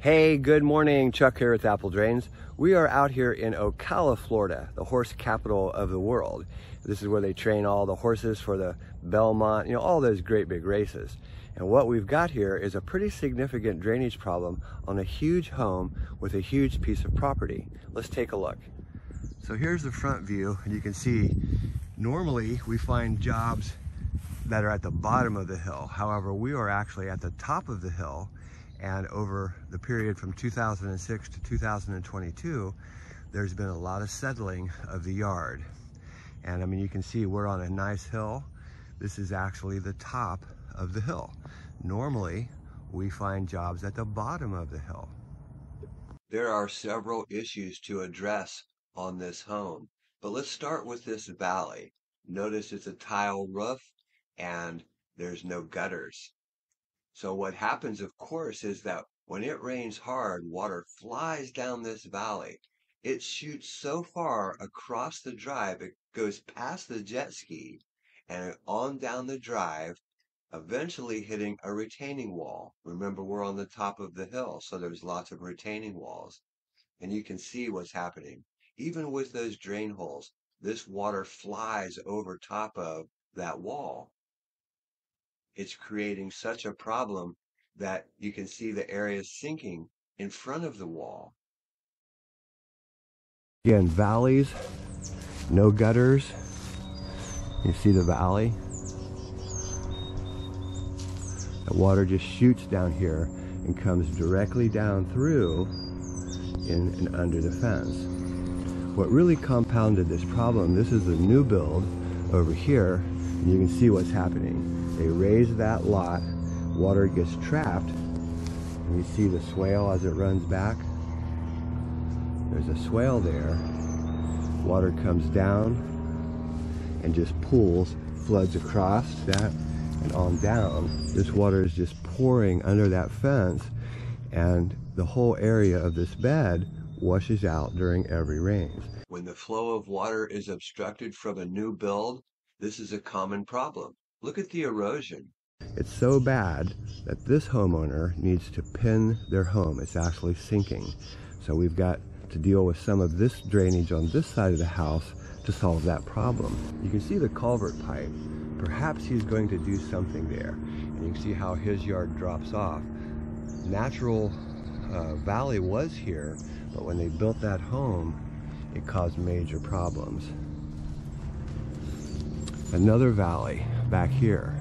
Hey, good morning. Chuck here with Apple Drains. We are out here in Ocala, Florida, the horse capital of the world. This is where they train all the horses for the Belmont, all those great big races. And what we've got here is a pretty significant drainage problem on a huge home with a huge piece of property. Let's take a look. So here's the front view, and you can see normally we find jobs that are at the bottom of the hill. However, we are actually at the top of the hill. And over the period from 2006 to 2022, there's been a lot of settling of the yard. And I mean, you can see we're on a nice hill. This is actually the top of the hill. Normally, we find jobs at the bottom of the hill. There are several issues to address on this home, but let's start with this valley. Notice it's a tile roof and there's no gutters. So what happens, of course, is that when it rains hard, water flies down this valley. It shoots so far across the drive, it goes past the jet ski and on down the drive, eventually hitting a retaining wall. Remember, we're on the top of the hill, so there's lots of retaining walls. And you can see what's happening. Even with those drain holes, this water flies over top of that wall. It's creating such a problem that you can see the area sinking in front of the wall. Again, valleys, no gutters. You see the valley? The water just shoots down here and comes directly down through in and under the fence. What really compounded this problem, this is a new build over here, and you can see what's happening. They raise that lot, water gets trapped, and you see the swale as it runs back. There's a swale there. Water comes down and just pools, floods across that and on down. This water is just pouring under that fence, and the whole area of this bed washes out during every rain. When the flow of water is obstructed from a new build, this is a common problem. Look at the erosion. It's so bad that this homeowner needs to pin their home. It's actually sinking. So we've got to deal with some of this drainage on this side of the house to solve that problem. You can see the culvert pipe. Perhaps he's going to do something there. And you can see how his yard drops off. Natural valley was here, but when they built that home, it caused major problems. Another valley back here.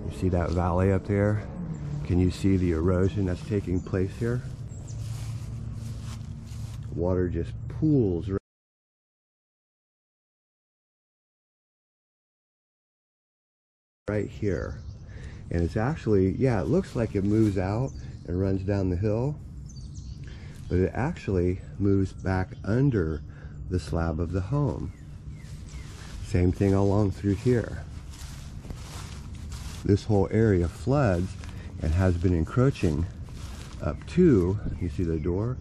You see that valley up there? Can you see the erosion that's taking place here? Water just pools right here. And it's actually, yeah, it looks like it moves out and runs down the hill, but it actually moves back under the slab of the home. Same thing along through here. This whole area floods and has been encroaching up to, you see the door?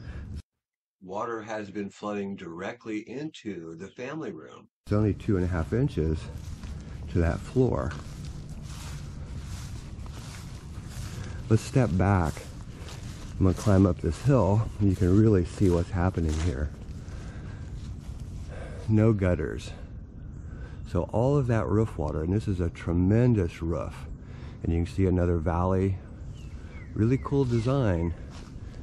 Water has been flooding directly into the family room. It's only 2.5 inches to that floor. Let's step back. I'm gonna climb up this hill and you can really see what's happening here. No gutters. So all of that roof water, and this is a tremendous roof, and you can see another valley, really cool design,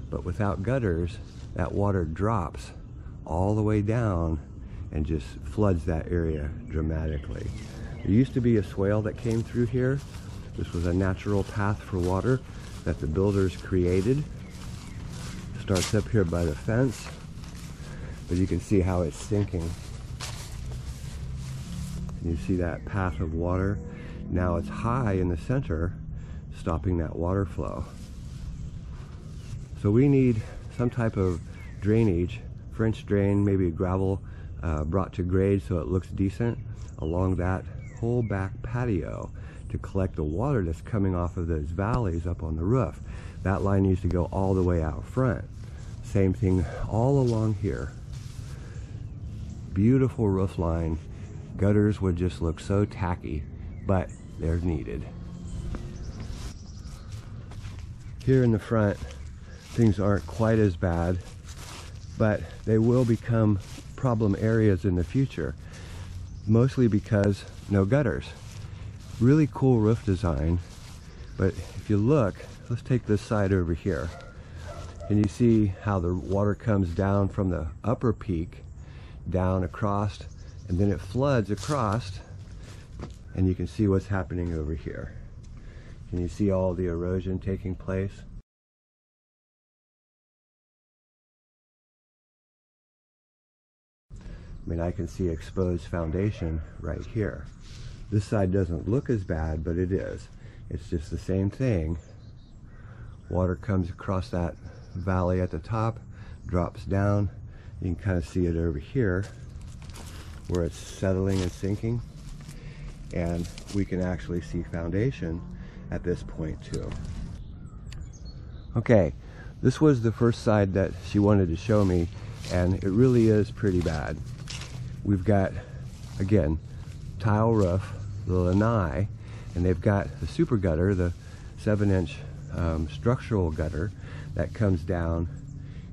but without gutters, that water drops all the way down and just floods that area dramatically. There used to be a swale that came through here. This was a natural path for water that the builders created. Starts up here by the fence, but you can see how it's sinking. You see that path of water. Now it's high in the center, stopping that water flow. So we need some type of drainage, French drain, maybe a gravel brought to grade so it looks decent along that whole back patio to collect the water that's coming off of those valleys up on the roof. That line needs to go all the way out front. Same thing all along here. Beautiful roof line. Gutters would just look so tacky, but they're needed. Here in the front, things aren't quite as bad, but they will become problem areas in the future, mostly because no gutters. Really cool roof design, but if you look, let's take this side over here, and you see how the water comes down from the upper peak down across, and then it floods across, and you can see what's happening over here. Can you see all the erosion taking place? I mean, I can see exposed foundation right here. This side doesn't look as bad, but it is. It's just the same thing. Water comes across that valley at the top, drops down. You can kind of see it over here where it's settling and sinking. And we can actually see foundation at this point too. Okay, this was the first side that she wanted to show me, and it really is pretty bad. We've got, again, tile roof, the lanai, and they've got the super gutter, the 7-inch structural gutter that comes down,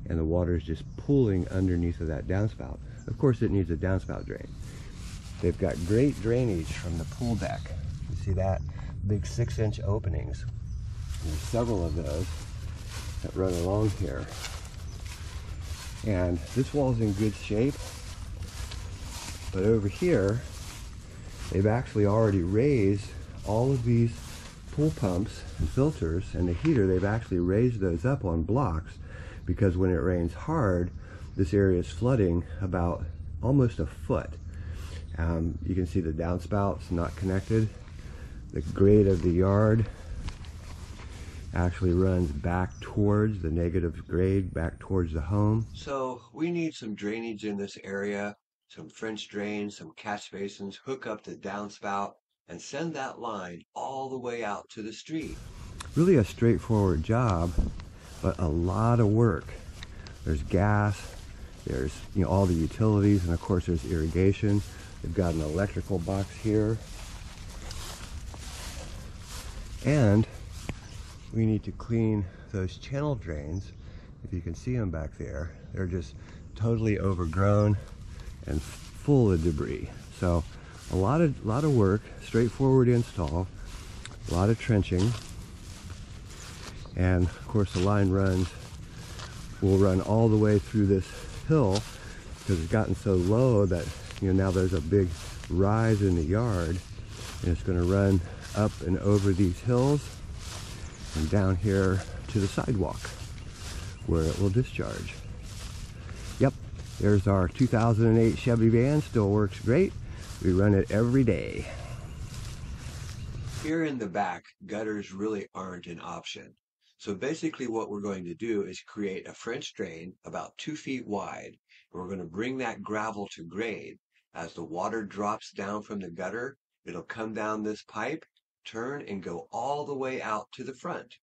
and the water is just pooling underneath of that downspout. Of course, it needs a downspout drain. They've got great drainage from the pool deck. You see that? Big 6-inch openings. There's several of those that run along here. And this wall's in good shape. But over here, they've actually already raised all of these pool pumps and filters and the heater. They've actually raised those up on blocks because when it rains hard, this area is flooding about almost a foot. You can see the downspouts not connected. The grade of the yard actually runs back towards the negative grade, back towards the home. So we need some drainage in this area, some French drains, some catch basins, hook up the downspout, and send that line all the way out to the street. Really a straightforward job, but a lot of work. There's gas, there's all the utilities, and of course there's irrigation. They've got an electrical box here. And we need to clean those channel drains. If you can see them back there, they're just totally overgrown and full of debris. So a lot of work, straightforward install, a lot of trenching, and of course the line will run all the way through this hill because it's gotten so low that now there's a big rise in the yard, and it's going to run up and over these hills and down here to the sidewalk where it will discharge. Yep, there's our 2008 Chevy van, still works great. We run it every day. Here in the back, gutters really aren't an option. So basically what we're going to do is create a French drain about 2 feet wide. We're going to bring that gravel to grade. As the water drops down from the gutter, it'll come down this pipe, turn, and go all the way out to the front.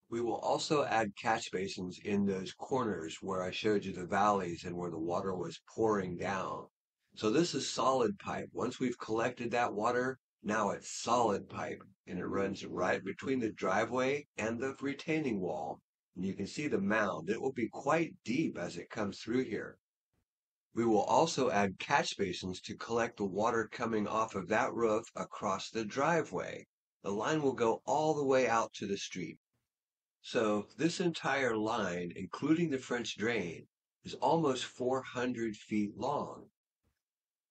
We will also add catch basins in those corners where I showed you the valleys and where the water was pouring down. So this is solid pipe. Once we've collected that water, now it's solid pipe, and it runs right between the driveway and the retaining wall. And you can see the mound. It will be quite deep as it comes through here. We will also add catch basins to collect the water coming off of that roof across the driveway. The line will go all the way out to the street. So this entire line, including the French drain, is almost 400 feet long.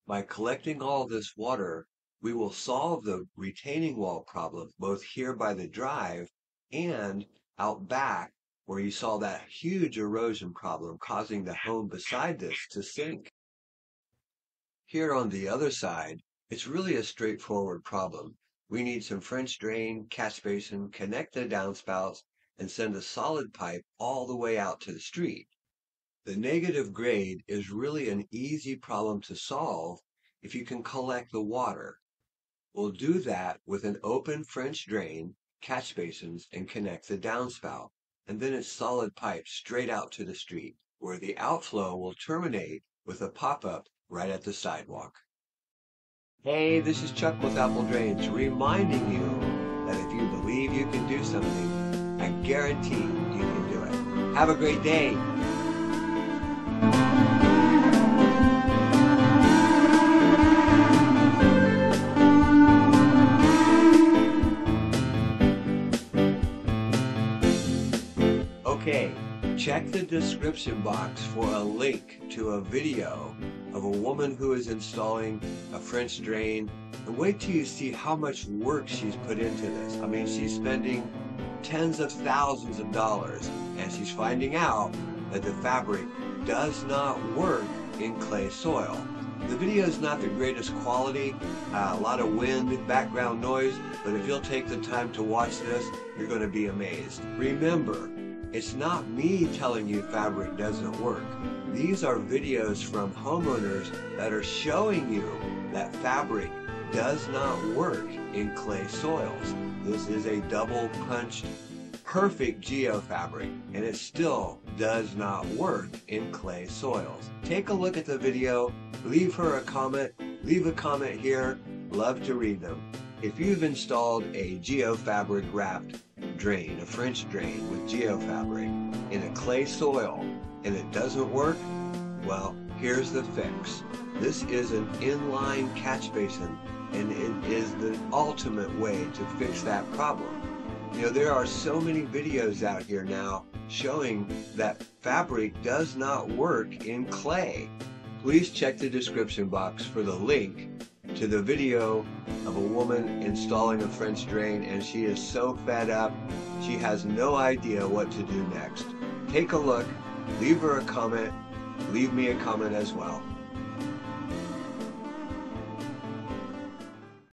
By collecting all this water, we will solve the retaining wall problem both here by the drive and out back, where you saw that huge erosion problem causing the home beside this to sink. Here on the other side, it's really a straightforward problem. We need some French drain, catch basin, connect the downspouts, and send a solid pipe all the way out to the street. The negative grade is really an easy problem to solve if you can collect the water. We'll do that with an open French drain, catch basins, and connect the downspout. And then it's solid pipe straight out to the street, where the outflow will terminate with a pop-up right at the sidewalk. Hey, this is Chuck with Apple Drainge, reminding you that if you believe you can do something, I guarantee you can do it. Have a great day. Okay, check the description box for a link to a video of a woman who is installing a French drain. And wait till you see how much work she's put into this. I mean, she's spending tens of thousands of dollars, and she's finding out that the fabric does not work in clay soil. The video is not the greatest quality, a lot of wind, background noise, but if you'll take the time to watch this, you're going to be amazed. Remember, it's not me telling you fabric doesn't work. These are videos from homeowners that are showing you that fabric does not work in clay soils. This is a double punched, perfect geofabric, and it still does not work in clay soils. Take a look at the video, leave her a comment, leave a comment here, love to read them. If you've installed a geofabric wrapped drain, a French drain with geofabric in a clay soil and it doesn't work, well, here's the fix. This is an inline catch basin, and it is the ultimate way to fix that problem. You know, there are so many videos out here now showing that fabric does not work in clay. Please check the description box for the link to the video of a woman installing a French drain, and she is so fed up, she has no idea what to do next. Take a look, leave her a comment, leave me a comment as well.